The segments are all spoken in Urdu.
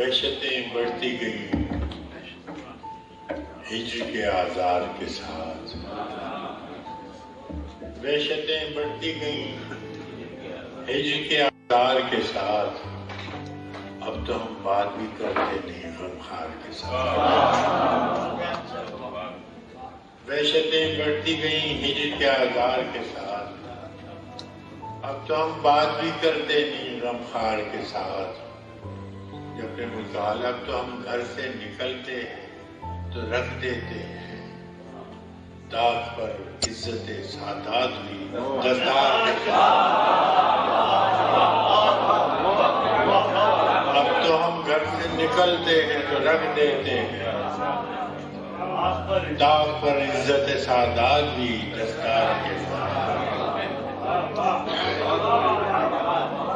وحشتیں بڑھتی گئیں ہجر کے آزار کے ساتھ، وحشتیں بڑھتی گئیں ہجر کے آزار کے ساتھ، اب تو ہم بات بھی کرتے نہیں غمخار کے ساتھ۔ وحشتیں بڑھتی گئیں ہجر کے آزار کے ساتھ، اب تو ہم بات بھی کرتے نہیں غمخار کے ساتھ۔ جب نے مطالعہ اب تو ہم گھر سے نکلتے ہیں تو رکھ دیتے ہیں داغ پر عزت سادات بھی دستار کے ساتھ۔ اب تو ہم گھر سے نکلتے ہیں تو رکھ دیتے ہیں داغ پر عزت سادات بھی دستار کے ساتھ۔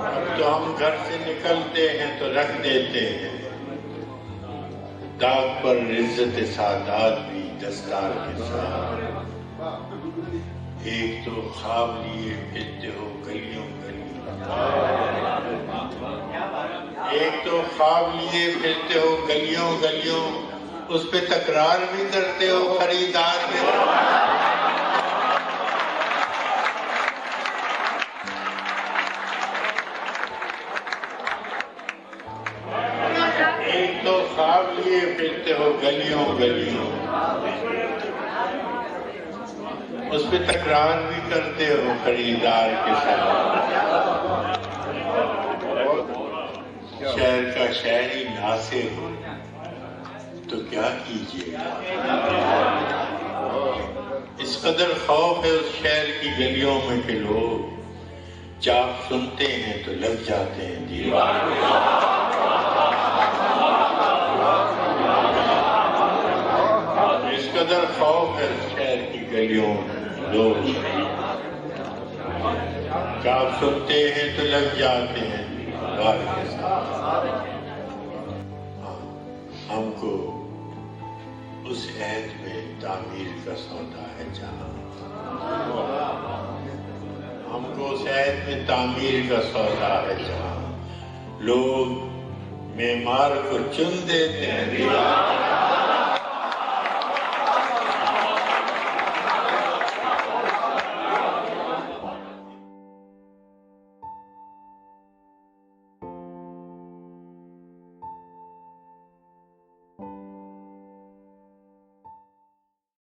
اب تو ہم گھر سے نکلتے ہیں تو رکھ دیتے ہیں داغ پر عزت سادات بھی دستار کے ساتھ۔ ایک تو خواب لیے پھرتے ہو گلیوں گلیوں، ایک تو خواب لیے پھرتے ہو گلیوں گلیوں، اس پہ تکرار بھی کرتے ہو خریدار میں۔ ایک تو خواب لیے پھرتے ہو گلیوں گلیوں، اس پہ تکرار بھی کرتے ہو خریدار کے ساتھ۔ شہر کا شہری ناصر ہو تو کیا کیجیے گا، اس قدر خوف ہے اس شہر کی گلیوں میں کہ لوگ چاپ سنتے ہیں تو لگ جاتے ہیں دیوار میں۔ اس قدر خوف ہے اس شہر کی گلیوں میں لوگ چاپ سنتے ہیں تو لگ جاتے ہیں دیوار کے ساتھ۔ ہم کو اس عہد میں تعمیر کا سودا ہے جہاں، ہم کو اس عہد میں تعمیر کا سودا ہے جہاں لوگ معمار کو چن دیتے ہیں دیوار